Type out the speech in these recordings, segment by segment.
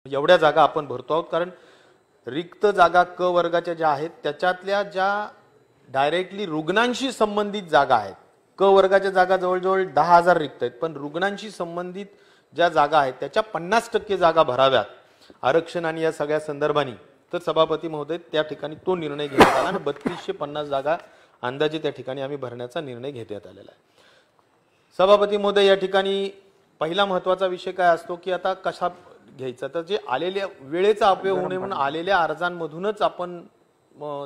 एवढ्या जागा आपण भरतो आहोत, कारण रिक्त जागा क वर्गाच्या ज्या आहेत त्याच्यातल्या ज्या डायरेक्टली रुग्णांशी संबंधित जागा आहेत, क वर्गाच्या जागा जवळजवळ 10,000 रिक्त आहेत, पण रुग्णांशी संबंधित ज्या जागा आहेत त्याच्या 50% जागा भराव्यात आरक्षण आणि या सगळ्या संदर्भाने, तर सभापती महोदय त्या ठिकाणी तो निर्णय घेण्यात आला आणि 3250 जागा अंदाजे त्या ठिकाणी आम्ही भरण्याचा निर्णय घेण्यात आलेला आहे. सभापती महोदय, या ठिकाणी पहिला महत्त्वाचा विषय काय असतो की आता कशा घ्यायचा, तर जे आलेल्या वेळेचा अपव्यय होऊ नये म्हणून आलेल्या अर्जांमधूनच आपण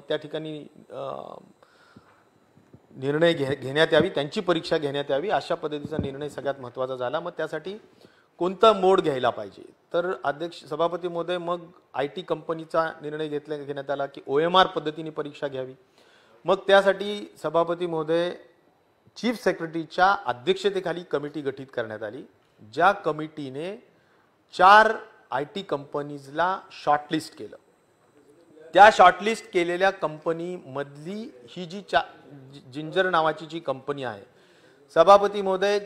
त्या ठिकाणी निर्णय घेण्यात यावी, त्यांची परीक्षा घेण्यात यावी, अशा पद्धतीचा निर्णय सगळ्यात महत्त्वाचा झाला. मग त्यासाठी कोणता मोड घ्यायला पाहिजे, तर अध्यक्ष सभापती महोदय मग IT कंपनीचा निर्णय घेण्यात आला की OMR पद्धतीने परीक्षा घ्यावी. मग त्यासाठी सभापती महोदय चीफ सेक्रेटरीच्या अध्यक्षतेखाली कमिटी गठीत करण्यात आली, ज्या कमिटीने 4 IT कंपनीजला शॉर्टलिस्ट केलं. त्या शॉर्टलिस्ट केलेल्या कंपनी मधली ही जी जिंजर नावाची जी कंपनी आहे, सभापती महोदय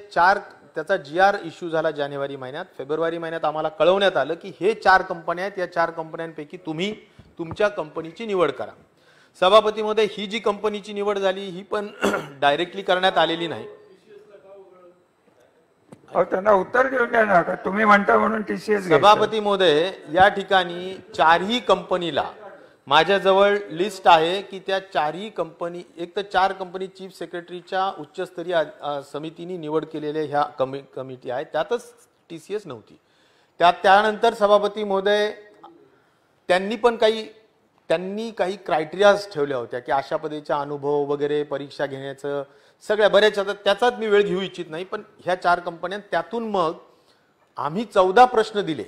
त्याचा GR इश्यू झाला जानेवारी महिन्यात. फेब्रुवारी महिन्यात आम्हाला कळवण्यात आलं की हे 4 कंपन्या आहेत, या 4 कंपन्यांपैकी तुम्ही तुमच्या कंपनीची निवड करा. सभापती महोदय, ही जी कंपनीची निवड झाली ही पण डायरेक्टली करण्यात आलेली नाही. त्यांना उत्तर देऊन द्या ना, का तुम्ही म्हणता म्हणून TCS. सभापती महोदय, या ठिकाणी 4ही कंपनीला माझ्याजवळ लिस्ट आहे की त्या 4ही कंपनी, एक तर 4 कंपनी चीफ सेक्रेटरीच्या उच्चस्तरीय समितीने निवड केलेल्या ह्या कमिटी आहेत, त्यातच TCS नव्हती. त्यानंतर सभापती महोदय त्यांनी काही क्रायटेरियाज ठेवल्या होत्या की अशा पद्धतीचा अनुभव वगैरे परीक्षा घेण्याचं सगळ्या बऱ्याच, त्याचाच मी वेळ घेऊ इच्छित नाही, पण ह्या 4 कंपन्या, त्यातून मग आम्ही 14 प्रश्न दिले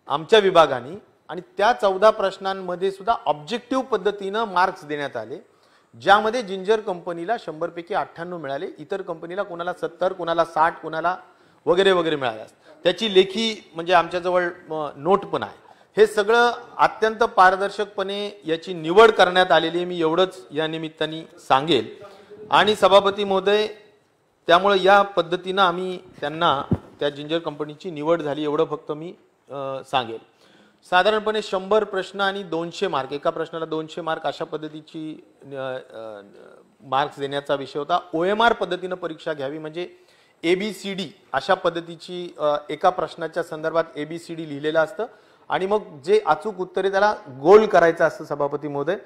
आमच्या विभागाने आणि त्या 14 प्रश्नांमध्ये सुद्धा ऑब्जेक्टिव्ह पद्धतीनं मार्क्स देण्यात आले, ज्यामध्ये जिंजर कंपनीला 100 पैकी 98 मिळाले, इतर कंपनीला कोणाला 70, कोणाला 60, कोणाला वगैरे वगैरे मिळाले. त्याची लेखी म्हणजे आमच्याजवळ नोट पण आहे. हे सगळं अत्यंत पारदर्शकपणे याची निवड करण्यात आलेली, मी एवढंच या निमित्ताने सांगेल. आणि सभापती महोदय, त्यामुळे या पद्धतीनं आम्ही त्यांना त्या जिंजर कंपनीची निवड झाली एवढं फक्त मी सांगेल. साधारणपणे 100 प्रश्न आणि 200 मार्क, एका प्रश्नाला 200 मार्क अशा पद्धतीची मार्क्स देण्याचा विषय होता. OMR पद्धतीनं परीक्षा घ्यावी, म्हणजे ABCD अशा पद्धतीची एका प्रश्नाच्या संदर्भात ABCD लिहिलेलं असतं आणि मग जे अचूक उत्तरे त्याला गोल करायचं असतं सभापती महोदय.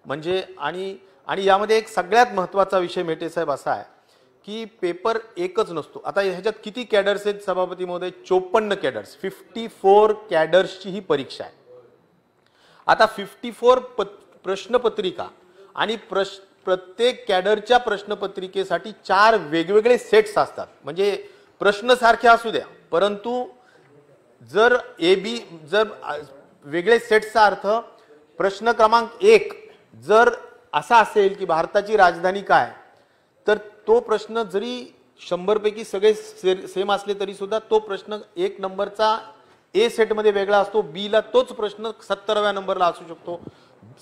म्हणजे आणि यामध्ये एक सगळ्यात महत्त्वाचा विषय मेटे साहेब असा आहे की पेपर एकच नसतो. आता ह्याच्यात किती कॅडर्स आहेत सभापती महोदय? 54 कॅडर्स, 54 कॅडर्सची ही परीक्षा आहे. आता 54 प्रश्नपत्रिका आणि प्रत्येक कॅडरच्या प्रश्नपत्रिकेसाठी 4 वेगवेगळे सेट्स असतात. म्हणजे प्रश्न सारखे असू द्या, परंतु जर वेगळे सेट्सचा अर्थ प्रश्न क्रमांक 1 जर असा असेल की भारताची राजधानी काय, तर तो प्रश्न जरी 100 पैकी सगळे सेम असले तरी सुद्धा तो प्रश्न 1 नंबरचा A सेट मध्ये वेगळा असतो, B ला तोच प्रश्न 70व्या नंबरला असू शकतो,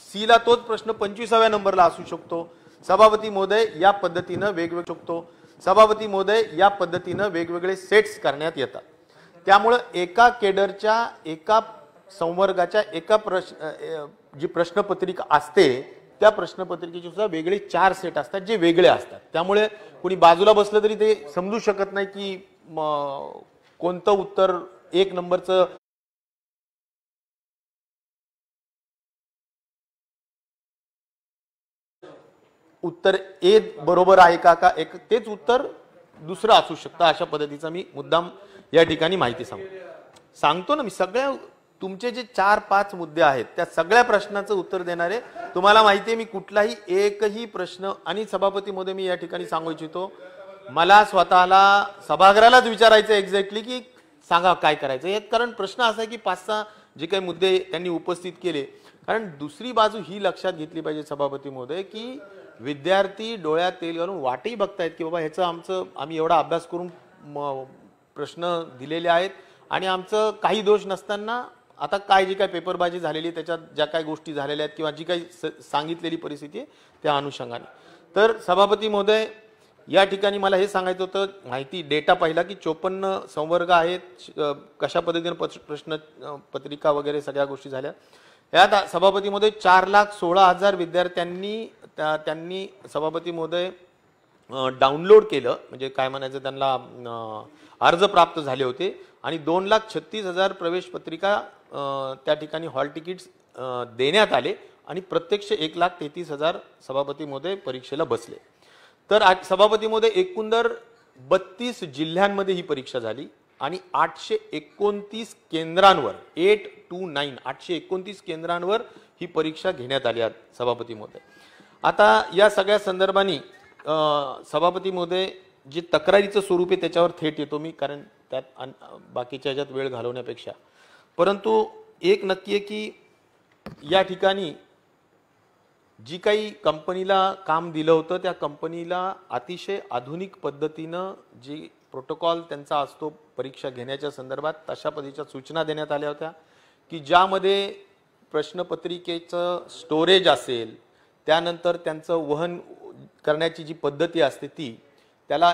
C ला तोच प्रश्न 25व्या नंबरला असू शकतो. सभापती महोदय, या पद्धतीनं वेगवेगळे सेट्स करण्यात येतात. त्यामुळे एका केडरच्या एका संवर्गाच्या एका जी प्रश्नपत्रिका असते त्या प्रश्नपत्रिकेचे सुद्धा वेगळे 4 सेट असतात जे वेगळे असतात. त्यामुळे कोणी बाजूला बसलं तरी ते समजू शकत नाही की कोणतं उत्तर 1 नंबरचं उत्तर A बरोबर आहे का एक तेच उत्तर दुसरं असू शकतं. अशा पद्धतीचा मी मुद्दाम या ठिकाणी माहिती सांगतो ना. मी सगळ्या तुमचे जे 4-5 मुद्दे आहेत त्या सगळ्या प्रश्नाचं उत्तर देणारे, तुम्हाला माहिती आहे मी कुठलाही एकही प्रश्न, आणि सभापती महोदय मी या ठिकाणी सांगू इच्छितो, मला स्वतःला सभागृहालाच विचारायचं एक्झॅक्टली की सांगा काय करायचं हे, कारण प्रश्न असा आहे की 5-6 जे काही मुद्दे त्यांनी उपस्थित केले. कारण दुसरी बाजू ही लक्षात घेतली पाहिजे सभापती महोदय की विद्यार्थी डोळ्यात तेल घालून वाटही बघतायत की बाबा ह्याचं आम्ही एवढा अभ्यास करून प्रश्न दिलेले आहेत आणि आमचं काही दोष नसताना आता काय जी काय पेपरबाजी झालेली त्याच्यात ज्या काही गोष्टी झालेल्या आहेत किंवा जी काही सांगितलेली परिस्थिती आहे त्या अनुषंगाने. तर सभापती महोदय, या ठिकाणी मला हे सांगायचं होतं, माहिती डेटा पाहिला की 54 संवर्ग आहेत, कशा पद्धतीने प्रश्न पत्रिका वगैरे सगळ्या गोष्टी झाल्या. यात सभापती महोदय 4,16,000 विद्यार्थ्यांनी त्यांनी सभापती महोदय डाउनलोड केलं, म्हणजे काय म्हणायचं त्यांना अर्ज प्राप्त झाले होते आणि 2,36,000 प्रवेश पत्रिका त्या ठिकाणी हॉल तिकीट्स देण्यात आले आणि प्रत्यक्ष 1,33,000 सभापती महोदय परीक्षेला बसले. तर सभापती महोदय एकूंदर 32 जिल्ह्यांमध्ये ही परीक्षा झाली आणि 829 केंद्रांवर 829 केंद्रांवर ही परीक्षा घेण्यात आली आहे सभापती महोदय. आता या सगळ्या संदर्भाने सभापती महोदय जे तक्रारीचं स्वरूप आहे त्याच्यावर थेट येतो मी, कारण त्यात बाकीच्या ह्याच्यात वेळ घालवण्यापेक्षा. परंतु एक नक्की आहे की या ठिकाणी जी काही कंपनीला काम दिलं होतं त्या कंपनीला अतिशय आधुनिक पद्धतीनं जी प्रोटोकॉल त्यांचा असतो परीक्षा घेण्याच्या संदर्भात तशा पद्धतीच्या सूचना देण्यात आल्या होत्या की ज्यामध्ये प्रश्नपत्रिकेचं स्टोरेज असेल, त्यानंतर त्यांचं वहन करण्याची जी पद्धती असते ती, त्याला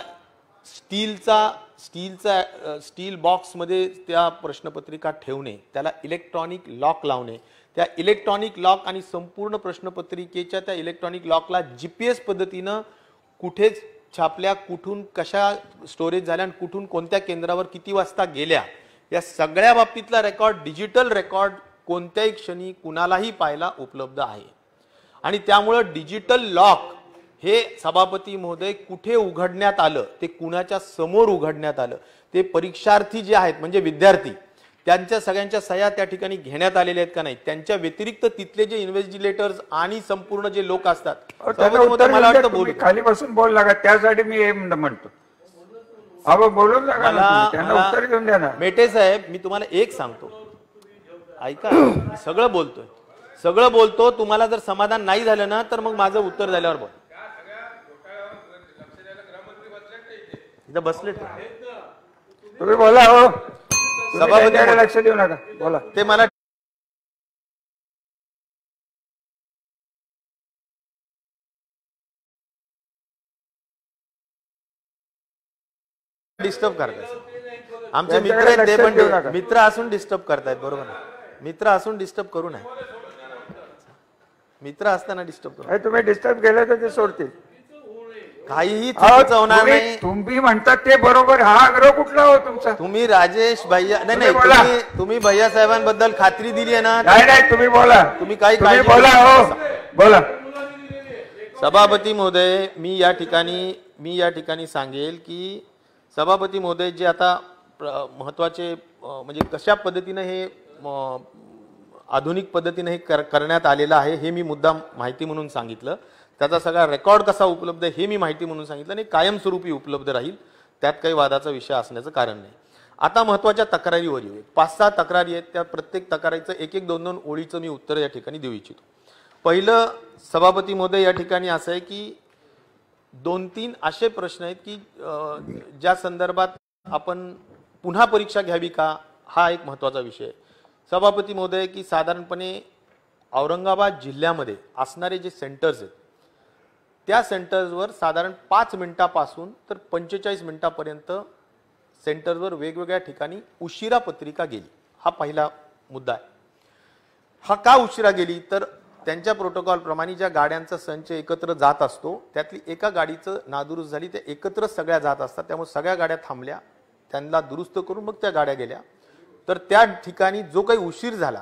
स्टील बॉक्समध्ये त्या प्रश्नपत्रिका ठेवणे, त्याला इलेक्ट्रॉनिक लॉक लावणे, त्या इलेक्ट्रॉनिक लॉक आणि संपूर्ण प्रश्नपत्रिकेच्या त्या इलेक्ट्रॉनिक लॉकला GPS पद्धतीनं कुठे छापल्या, कुठून कशा स्टोरेज झाल्या आणि कुठून कोणत्या केंद्रावर किती वाजता गेल्या, या सगळ्या बाबतीतला रेकॉर्ड, डिजिटल रेकॉर्ड कोणत्याही क्षणी कुणालाही पाहायला उपलब्ध आहे. आणि त्यामुळं डिजिटल लॉक हे सभापती महोदय कुठे उघडण्यात आलं, ते कुणाच्या समोर उघडण्यात आलं, ते परीक्षार्थी जे आहेत म्हणजे विद्यार्थी त्यांच्या सगळ्यांच्या सह्या त्या ठिकाणी घेण्यात आलेल्या आहेत का नाही, त्यांच्या व्यतिरिक्त तिथले जे इन्व्हेस्टिगेटर्स आणि संपूर्ण जे लोक असतात, मला वाटतं बोलू खाली बसून बोल लागा, त्यासाठी मी हे म्हणतो. बोलून त्यांना उत्तर घेऊन द्या ना. मेटे साहेब, मी तुम्हाला एक सांगतो, ऐका, मी सगळं बोलतो, तुम्हाला जर समाधान नाही झालं ना तर मग माझं उत्तर झाल्यावर बोल. इथं बसले तुम्ही बोला. हो, सभापती लक्ष देऊ नका, बोला. ते मला डिस्टर्ब करतायत. आमचे मित्र आहेत ते पण मित्र असून डिस्टर्ब करतायत. बरोबर ना, मित्र असून डिस्टर्ब करू नये. मित्र असताना डिस्टर्ब करू. तुम्ही डिस्टर्ब केलं तर ते सोडतील. काहीही चुकीचं होणार नाही. तुम्ही म्हणतात ते बरोबर. हा आग्रह कुठला हो तुमचा? तुम्ही राजेश भैया नाही, तुम्ही भैया साहेबांबद्दल खात्री दिली आहे ना. नाही, तुम्ही बोला. तुम्ही काही बोला. हो, बोला. सभापती महोदय, मी या ठिकाणी सांगेल की सभापती महोदय जे आता महत्वाचे म्हणजे कशा पद्धतीने हे आधुनिक पद्धतीने हे करण्यात आलेलं आहे हे मी मुद्दाम माहिती म्हणून सांगितलं. त्याचा सगळा रेकॉर्ड कसा उपलब्ध आहे हे मी माहिती म्हणून सांगितलं आणि कायमस्वरूपी उपलब्ध राहील, त्यात काही वादाचा विषय असण्याचं कारण नाही. आता महत्वाच्या तक्रारीवर येऊ. 5-6 तक्रारी आहेत, त्या प्रत्येक तक्रारीचं 1-1, 2-2 ओळीचं मी उत्तर या ठिकाणी देऊ इच्छितो. पहिलं सभापती महोदय या ठिकाणी असं आहे की 2-3 असे प्रश्न आहेत की ज्या संदर्भात आपण पुन्हा परीक्षा घ्यावी का, हा एक महत्वाचा विषय. सभापती महोदय की साधारणपणे औरंगाबाद जिल्ह्यामध्ये असणारे जे सेंटर्स आहेत त्या सेंटर्सवर साधारण 5 मिनिटापासून तर 45 मिनिटापर्यंत सेंटरवर वेगवेगळ्या ठिकाणी उशिरा पत्रिका गेली. हा पहिला मुद्दा आहे. हा का उशिरा गेली तर त्यांच्या प्रोटोकॉल प्रमाणे ज्या गाड्यांचा संच एकत्र जात असतो त्यातली एका गाडीचं नादुरुस्त झाली, त्या एकत्र सगळ्या जात असतात, त्यामुळे सगळ्या गाड्या थांबल्या, त्यांना दुरुस्त करून मग त्या गाड्या गेल्या. तर त्या ठिकाणी जो काही उशीर झाला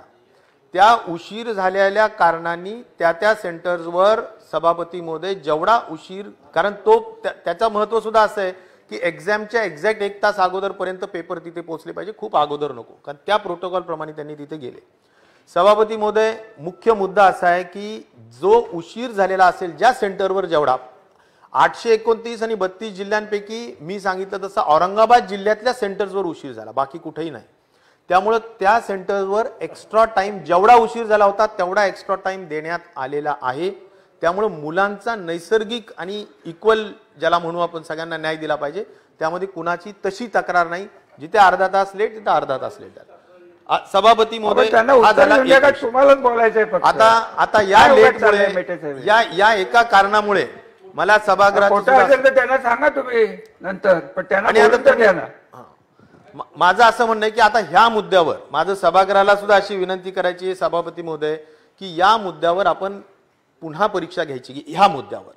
त्या उशीर झालेल्या कारणांनी त्या सेंटर्सवर सभापती महोदय जेवढा उशीर, कारण तो त्याचं महत्व सुद्धा असं आहे की एक्झामच्या एक्झॅक्ट 1 तास अगोदरपर्यंत पेपर तिथे पोहोचले पाहिजे, खूप अगोदर नको, कारण त्या प्रोटोकॉल प्रमाणे त्यांनी तिथे गेले. सभापती महोदय, मुख्य मुद्दा असा आहे की जो उशीर झालेला असेल ज्या सेंटरवर, जेवढा 829 आणि 32 जिल्ह्यांपैकी मी सांगितलं तसं औरंगाबाद जिल्ह्यातल्या सेंटर्सवर उशीर झाला, बाकी कुठेही नाही. त्यामुळे त्या सेंटर्सवर एक्स्ट्रा टाइम, जेवढा उशीर झाला होता तेवढा एक्स्ट्रा टाइम देण्यात आलेला आहे. त्यामुळे मुलांचा नैसर्गिक आणि इक्वल, ज्याला म्हणू आपण, सगळ्यांना न्याय दिला पाहिजे, त्यामध्ये कुणाची तशी तक्रार नाही. जिथे अर्धा तास लेट तिथे अर्धा तास लेट झाला. सभापती महोदय, तुम्हालाच बोलायचंय. आता या लेटमुळे, या एका कारणामुळे मला सभागृहाचं खोटं सुद्धा- असेल तर त्यांना सांगा तुम्ही नंतर, पण त्यांना आणि आता बोलून तर द्या ना. माझं असं म्हणणं आहे की आता ह्या मुद्द्यावर माझं सभागृहाला सुद्धा अशी विनंती करायची आहे सभापती महोदय की या मुद्द्यावर आपण पुन्हा परीक्षा घ्यायची की ह्या मुद्द्यावर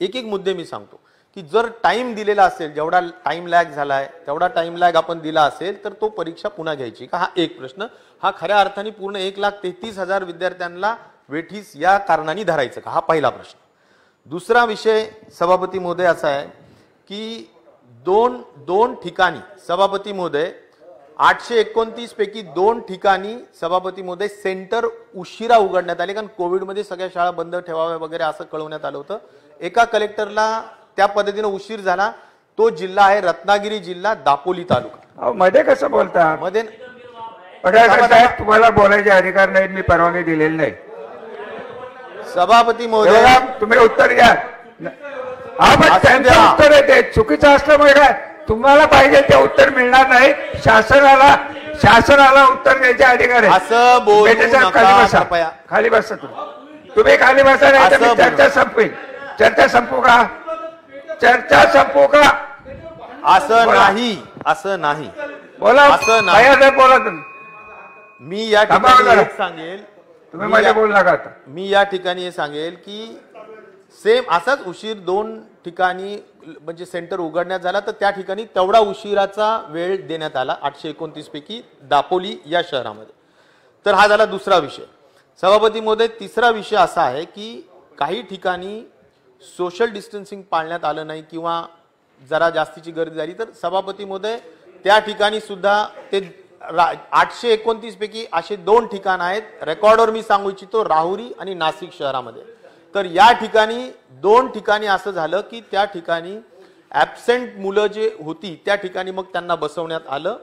एक एक मुद्दे मी सांगतो की जर टाइम दिलेला असेल, जेवढा टाइम लॅग झालाय तेवढा टाइम लॅग आपण दिला असेल तर तो परीक्षा पुन्हा घ्यायची का, हा एक प्रश्न. हा खऱ्या अर्थाने पूर्ण 1,33,000 विद्यार्थ्यांना वेठीस या कारणाने धरायचं का, हा पहिला प्रश्न. दुसरा विषय सभापती महोदय असा आहे की दोन ठिकाणी सभापती महोदय 829 पैकी 2 ठिकाणी सभापती महोदय सेंटर उशिरा उघडण्यात आले, कारण कोविडमध्ये सगळ्या शाळा बंद ठेवाव्या वगैरे असं कळवण्यात आलं होतं. एका कलेक्टरला त्या पद्धतीने उशीर झाला. तो जिल्हा आहे रत्नागिरी जिल्हा, दापोली तालुका. अहो, मध्ये कसं बोलता? मध्ये साहेब तुम्हाला बोलायचे अधिकार नाहीत, मी परवानगी दिलेली नाही. सभापती महोदय बघा, तुम्ही उत्तर द्या. हा, पण त्यांचं उत्तर आहे ते चुकीचं असल्यामुळे काय तुम्हाला पाहिजे ते उत्तर मिळणार नाही. शासनाला उत्तर द्यायचे अधिकार आहे. असं बोलू बेटे साहेब, नका, खाली बसा. कृपया. खाली बसा तुम्ही खाली बसा, नाही तर मी असं चर्चा संपवेल. चर्चा संपू का? चर्चा संपू का? असं बोला. नाही, असं नाही. बोला. असं नाही. साहेब बोला तुम्ही. मी या थांबा ठिकाणी जरा. एक सांगेल, तुम्ही मध्ये बोलू नका आता. मी या ठिकाणी हे सांगेल की सेम असाच उशीर 2 ठिकाणी म्हणजे सेंटर उघडण्यात झाला तर त्या ठिकाणी तेवढा उशिराचा वेळ देण्यात आला 829 पैकी दापोली या शहरामध्ये. तर हा झाला दुसरा विषय. सभापती महोदय, तिसरा विषय असा आहे की काही ठिकाणी सोशल डिस्टन्सिंग पाळण्यात आलं नाही किंवा जरा जास्तीची गर्दी झाली तर सभापती महोदय त्या ठिकाणी सुद्धा ते 829 पैकी असे 2 ठिकाण आहेत. रेकॉर्डवर मी सांगू इच्छितो, राहुरी आणि नाशिक शहरामध्ये. तर या ठिकाणी 2 ठिकाणी असं झालं की त्या ठिकाणी ऍबसेंट मुलं जे होती त्या ठिकाणी मग त्यांना बसवण्यात आलं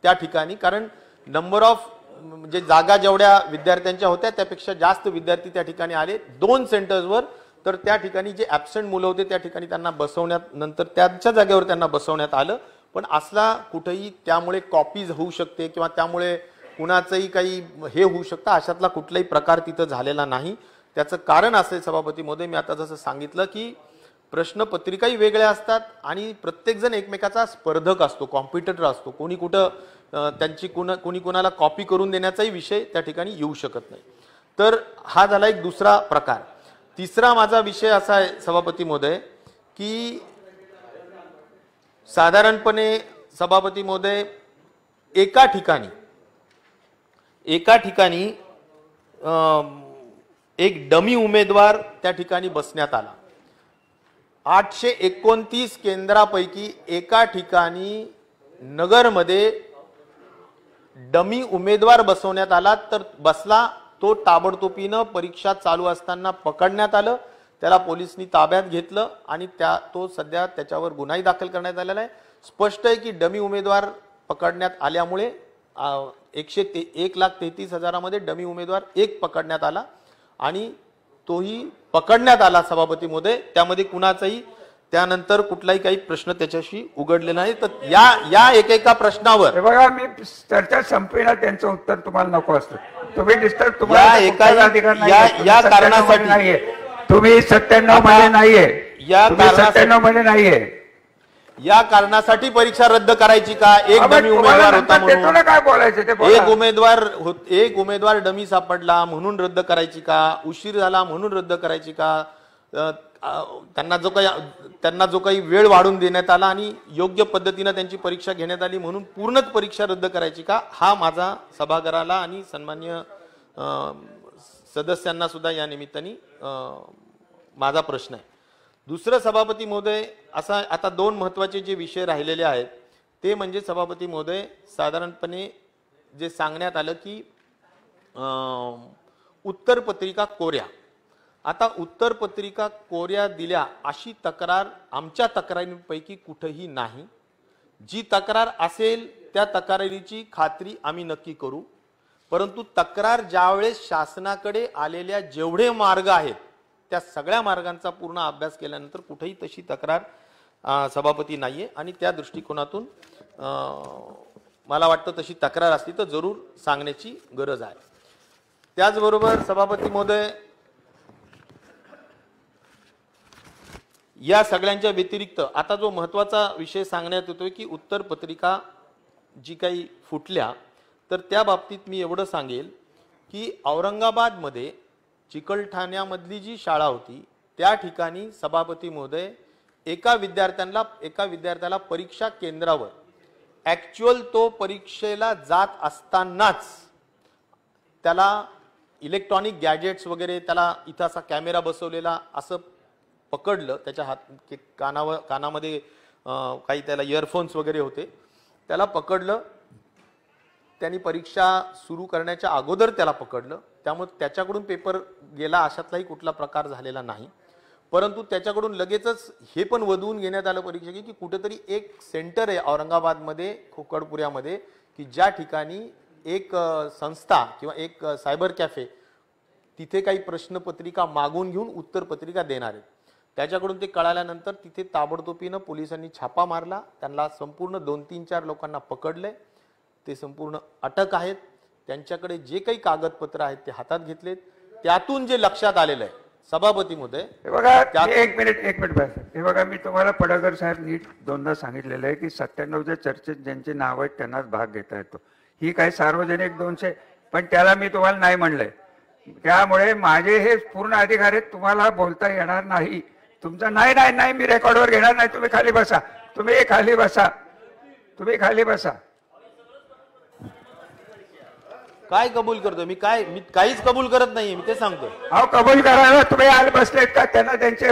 त्या ठिकाणी, कारण नंबर ऑफ म्हणजे जागा जेवढ्या विद्यार्थ्यांच्या होत्या त्यापेक्षा जास्त विद्यार्थी त्या ठिकाणी आले 2 सेंटर्सवर. तर त्या ठिकाणी जे ऍबसेंट मुलं होते त्या ठिकाणी त्यांना बसवण्यात नंतर त्यांच्या जागेवर त्यांना बसवण्यात आलं. पण असला कुठेही त्यामुळे कॉपीज होऊ शकते किंवा त्यामुळे कुणाचंही काही हे होऊ शकतं, अशातला कुठलाही प्रकार तिथं झालेला नाही. त्याचं कारण असं आहे सभापती महोदय, मी आता जसं सांगितलं की प्रश्नपत्रिकाही वेगळ्या असतात आणि प्रत्येकजण एकमेकाचा स्पर्धक असतो, कॉम्पिटिटर असतो. कोणी कुठं त्यांची कोणी कोणाला कॉपी करून देण्याचाही विषय त्या ठिकाणी येऊ शकत नाही. तर हा झाला एक दुसरा प्रकार. तिसरा माझा विषय असा आहे सभापती महोदय की साधारणपणे सभापती महोदय एका ठिकाणी एक डमी उमेदवार त्या ठिकाणी बसण्यात आला. 829 केंद्रापैकी एका ठिकाणी नगरमध्ये डमी उमेदवार बसवण्यात आला. तर बसला तो ताबडतोबीनं परीक्षा चालू असताना पकडण्यात आलं. त्याला पोलिसांनी ताब्यात घेतलं आणि तो सध्या त्याच्यावर गुन्हाही दाखल करण्यात आलेला आहे. स्पष्ट आहे की डमी उमेदवार पकडण्यात आल्यामुळे 1,33,000 मध्ये डमी उमेदवार एक पकडण्यात आला आणि तोही पकडण्यात आला सभापती महोदय. त्यामध्ये कुणाचाही त्यानंतर कुठलाही काही प्रश्न त्याच्याशी उघडले नाही. तर या एकेका प्रश्नावर बघा, मी चर्चा संपविणार, त्यांचं उत्तर तुम्हाला नको असतं. तुम्ही डिस्टर्ब या तुम्हाला या कारणासाठी नाहीये. तुम्ही 97 मध्ये नाहीये. या 97 मध्ये नाहीये. या कारणासाठी परीक्षा रद्द करायची का? एक डमी उमेदवार होता म्हणून काय बोलायचं ते बोला. एक उमेदवार डमी सापडला म्हणून रद्द करायची का? उशीर झाला म्हणून रद्द करायची का? त्यांना जो काही वेळ वाढून देण्यात आला आणि योग्य पद्धतीने त्यांची परीक्षा घेण्यात आली म्हणून पूर्णच परीक्षा रद्द करायची का? हा माझा सभागृहाला आणि सन्मान्य सदस्यांना सुद्धा या निमित्ताने माझा प्रश्न आहे. दुसरं सभापती महोदय, असा आता 2 महत्वाचे जे विषय राहिलेले आहेत ते म्हणजे सभापती महोदय साधारणपणे जे सांगण्यात आलं की उत्तरपत्रिका कोऱ्या. आता उत्तरपत्रिका कोऱ्या दिल्या अशी तक्रार आमच्या तक्रारींपैकी कुठेही नाही. जी तक्रार असेल त्या तक्रारीची खात्री आम्ही नक्की करू. परंतु तक्रार ज्यावेळेस शासनाकडे आलेल्या जेवढे मार्ग आहेत त्या सगळ्या मार्गांचा पूर्ण अभ्यास केल्यानंतर कुठेही तशी तक्रार सभापती नाहीये आणि त्या दृष्टिकोनातून मला वाटतं तशी तक्रार असली तर जरूर सांगण्याची गरज आहे. त्याचबरोबर सभापती महोदय या सगळ्यांच्या व्यतिरिक्त आता जो महत्त्वाचा विषय सांगण्यात येतोय की उत्तर पत्रिका जी काही फुटल्या, तर त्या बाबतीत मी एवढं सांगेल की औरंगाबादमध्ये चिकलठाण्यामधली जी शाळा होती त्या ठिकाणी सभापती महोदय एका विद्यार्थ्याला परीक्षा केंद्रावर ॲक्च्युअल तो परीक्षेला जात असतानाच त्याला इलेक्ट्रॉनिक गॅजेट्स वगैरे, त्याला इथं असा कॅमेरा बसवलेला असं पकडलं, त्याच्या कानामध्ये काही त्याला इयरफोन्स वगैरे होते, त्याला पकडलं, त्यांनी परीक्षा सुरू करण्याच्या अगोदर त्याला पकडलं, त्यामुळे त्याच्याकडून पेपर गेला अशातलाही कुठला प्रकार झालेला नाही. परंतु त्याच्याकडून लगेचच हे पण वधवून घेण्यात आलं परीक्षा की कुठेतरी एक सेंटर आहे औरंगाबादमध्ये खोकडपुऱ्यामध्ये की ज्या ठिकाणी एक संस्था किंवा एक सायबर कॅफे तिथे काही प्रश्नपत्रिका मागून घेऊन उत्तरपत्रिका देणार आहेत. त्याच्याकडून ते कळाल्यानंतर तिथे ताबडतोबीनं पोलिसांनी छापा मारला, त्यांना संपूर्ण 2-3-4 लोकांना पकडले, ते संपूर्ण अटक आहेत. त्यांच्याकडे जे काही कागदपत्र आहेत ते हातात घेतलेत. त्यातून जे लक्षात आलेलं आहे सभापती महोदय, हे बघा एक मिनिट बस. हे बघा मी तुम्हाला पडळकर साहेब नीट दोनदा सांगितलेलं आहे की 97च्या चर्चेत ज्यांचे नाव आहेत त्यांनाच भाग घेता येतो. ही काही सार्वजनिक 200, पण त्याला मी तुम्हाला नाही म्हणलंय. त्यामुळे माझे हे पूर्ण अधिकार आहेत, तुम्हाला बोलता येणार नाही. तुमचा नाही नाही नाही मी रेकॉर्डवर घेणार नाही. तुम्ही खाली बसा, तुम्ही खाली बसा. काय कबूल करतो मी काहीच कबूल करत नाहीये, मी ते सांगतो. अहो कबूल करायला तुम्ही आले बसलेत का? त्यांना त्यांचे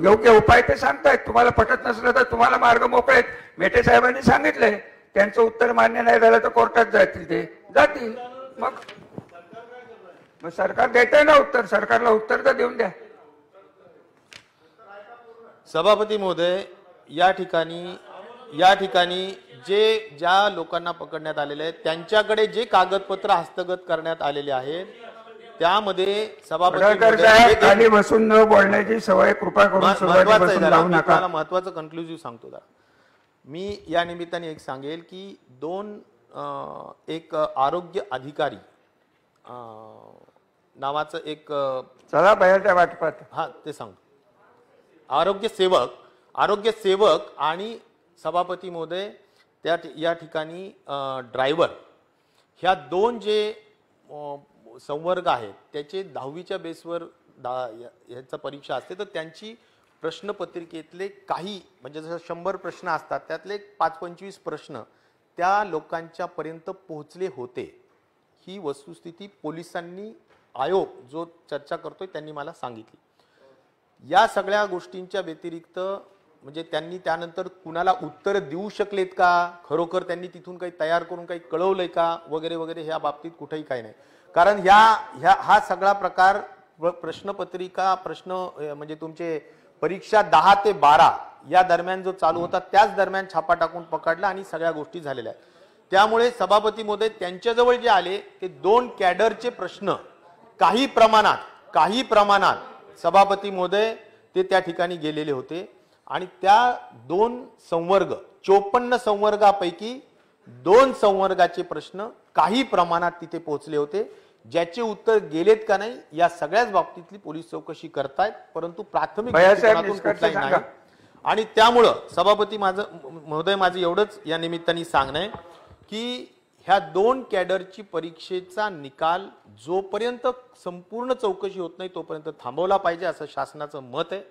योग्य उपाय ते सांगतायत. तुम्हाला पटत नसलं तर तुम्हाला मार्ग मोकळे आहेत. मेटे साहेबांनी सांगितलंय, त्यांचं उत्तर मान्य नाही झालं तर कोर्टात जातील, ते जातील. मग सरकार देतंय ना उत्तर, सरकारला उत्तर तर देऊन द्या. सभापती महोदय, या ठिकाणी ज्या लोकांना पकडण्यात आलेले आहेत त्यांच्याकडे जे कागदपत्र हस्तगत करण्यात आलेले आहेत त्यामध्ये सभापती खाली बसून न बोलण्याची सवय कृपा करून सुरुवातीपासून लावू नका. मला महत्वाचं कन्क्लुझिव्ह सांगतो जरा. मी या निमित्ताने एक सांगेल की एक आरोग्य अधिकारी नावाचं एक चला बाहेरच्या वाटपात, हा ते सांगतो, आरोग्य सेवक आणि सभापती महोदय या ठिकाणी ड्रायव्हर, ह्या दोन जे संवर्ग आहेत त्याचे 10वीच्या बेसवर ह्याचा परीक्षा असते, तर त्यांची प्रश्नपत्रिकेतले काही म्हणजे जसं 100 प्रश्न असतात त्यातले 5-25 प्रश्न त्या लोकांच्या पर्यंत पोहोचले होते. ही वस्तुस्थिती पोलिसांनी, आयोग जो चर्चा करतोय त्यांनी मला सांगितली. या सगळ्या गोष्टींच्या व्यतिरिक्त म्हणजे त्यांनी त्यानंतर कुणाला उत्तर देऊ शकलेत का, खरोखर त्यांनी तिथून काही तयार करून काही कळवलंय का वगैरे वगैरे, ह्या बाबतीत कुठेही काही नाही. कारण हा सगळा प्रकार प्रश्नपत्रिका म्हणजे तुमचे परीक्षा 10 ते 12 या दरम्यान जो चालू होता त्याच दरम्यान छापा टाकून पकडला आणि सगळ्या गोष्टी झालेल्या आहेत. त्यामुळे सभापती महोदय त्यांच्याजवळ जे आले ते 2 कॅडरचे प्रश्न काही प्रमाणात सभापती महोदय ते त्या ठिकाणी गेलेले होते आणि त्या 2 संवर्ग 54 संवर्गापैकी 2 संवर्गाचे प्रश्न काही प्रमाणात तिथे पोहोचले होते. ज्याचे उत्तर गेलेत का नाही या सगळ्याच बाबतीतली पोलीस चौकशी करतायत, परंतु प्राथमिक कुठलाही नाही. आणि त्यामुळं सभापती महोदय माझं एवढंच या निमित्ताने सांगणं आहे की ह्या 2 कॅडरची परीक्षेचा निकाल जोपर्यंत संपूर्ण चौकशी होत नाही तोपर्यंत थांबवला पाहिजे असं शासनाचं मत आहे.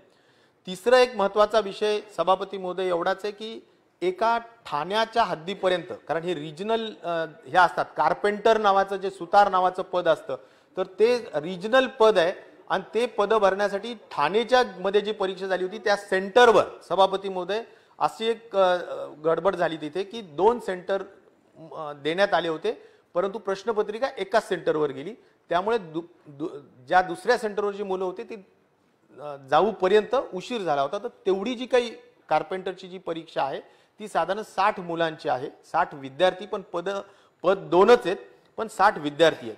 तिसरा एक महत्वाचा विषय सभापती महोदय एवढाच आहे की एका ठाण्याच्या हद्दीपर्यंत, कारण हे रिजनल हे असतात, कार्पेंटर नावाचं जे सुतार नावाचं पद असतं तर ते रिजनल पद आहे आणि ते पद भरण्यासाठी ठाणेच्या मध्ये जी परीक्षा झाली होती त्या सेंटरवर सभापती महोदय अशी एक गडबड झाली तिथे की 2 सेंटर देण्यात आले होते, परंतु प्रश्नपत्रिका एकाच सेंटरवर गेली. त्यामुळे ज्या दुसऱ्या सेंटरवरची मुलं होती ती जाऊपर्यंत उशीर झाला होता. तर तेवढी जी काही कार्पेंटरची जी परीक्षा आहे ती साधारण 60 मुलांची आहे, 60 विद्यार्थी, पण पद 2च आहेत पण 60 विद्यार्थी आहेत.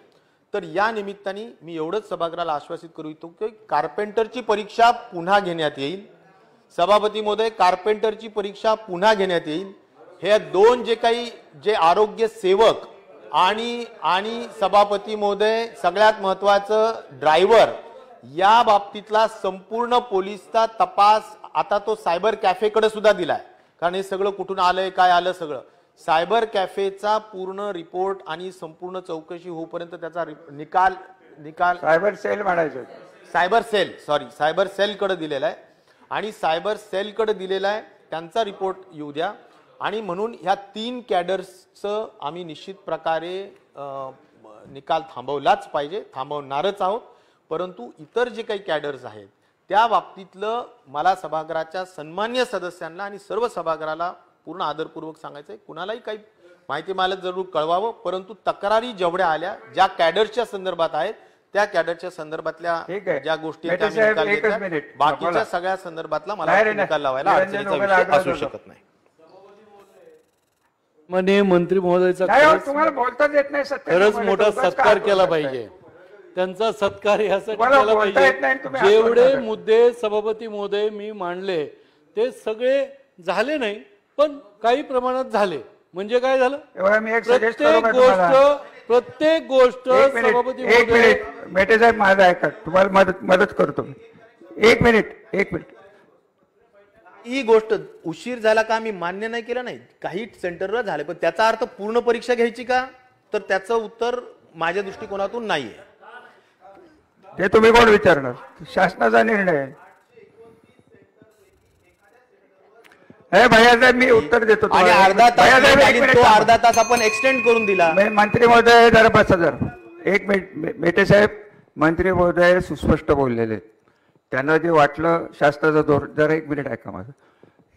तर या निमित्ताने मी एवढंच सभागृहाला आश्वासित करू इच्छितो की कार्पेंटरची परीक्षा पुन्हा घेण्यात येईल. सभापती महोदय, कार्पेंटरची परीक्षा पुन्हा घेण्यात येईल. हे 2 जे आरोग्य सेवक आणि सभापती महोदय सगळ्यात महत्वाचं ड्रायव्हर, या बाबतीतला संपूर्ण पोलिसचा तपास आता तो सायबर कॅफेकडे सुद्धा दिलाय, कारण हे सगळं कुठून आलंय काय आलं सगळं. सायबर कॅफेचा पूर्ण रिपोर्ट आणि संपूर्ण चौकशी होईपर्यंत त्याचा निकाल सायबर सेल म्हणायचं. सायबर सेलकडे दिलेला आहे आणि सायबर सेलकडे दिलेला आहे, त्यांचा रिपोर्ट येऊ द्या. आणि म्हणून ह्या 3 कॅडर्सचं आम्ही निश्चित प्रकारे निकाल थांबवलाच पाहिजे, थांबवणारच आहोत. परंतु इतर जे काही कॅडर्स आहेत त्या बाबतीतलं मला सभागृहाच्या सन्मान्य सदस्यांना आणि सर्व सभागृहाला पूर्ण आदरपूर्वक सांगायचंय, कुणालाही काही माहिती मला जरूर कळवावं. परंतु तक्रारी जेवढ्या आल्या ज्या कॅडर्सच्या संदर्भात आहेत त्या कॅडरच्या संदर्भातल्या ज्या गोष्टी आहेत, बाकीच्या सगळ्या संदर्भातला मला निकाल लावायला अडचणीचा विषय असू शकत नाही. माननीय मंत्री महोदयाचा तुम्हाला बोलताच येत नाही. खरंच मोठा सत्कार केला पाहिजे, त्यांचा सत्कार यासाठी केला पाहिजे. जेवढे मुद्दे सभापती महोदय मी मांडले ते सगळे झाले नाही, पण काही प्रमाणात झाले. म्हणजे काय झालं, प्रत्येक गोष्ट सभापती महोदय. मेटे साहेब माझं ऐका, तुम्हाला मदत करतो. एक मिनिट. ही गोष्ट उशीर झाला का मी मान्य नाही केलं नाही, काही सेंटरला झाले, पण त्याचा अर्थ पूर्ण परीक्षा घ्यायची का, तर त्याचं उत्तर माझ्या दृष्टिकोनातून नाहीये. ते तुम्ही कोण विचारणार, शासनाचा निर्णय आहे. भैयासाहेब मी उत्तर देतो. आणि अर्धा तास आपण एक्सटेंड करून दिला. मंत्री महोदय जरा बसा जरा एक मिनिट. मेटे साहेब मंत्री महोदय सुस्पष्ट बोललेले, त्यांना जे वाटलं शासनाचा जोर. जरा एक मिनिट ऐका माझं.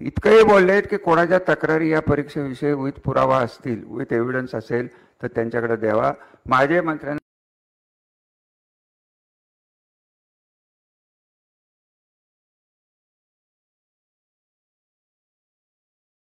इतकंही बोललेत की कोणाच्या तक्रारी या परीक्षेविषयी विथ पुरावा असतील, विथ एव्हिडन्स असेल तर त्यांच्याकडे द्यावा. माझे मंत्र्यांना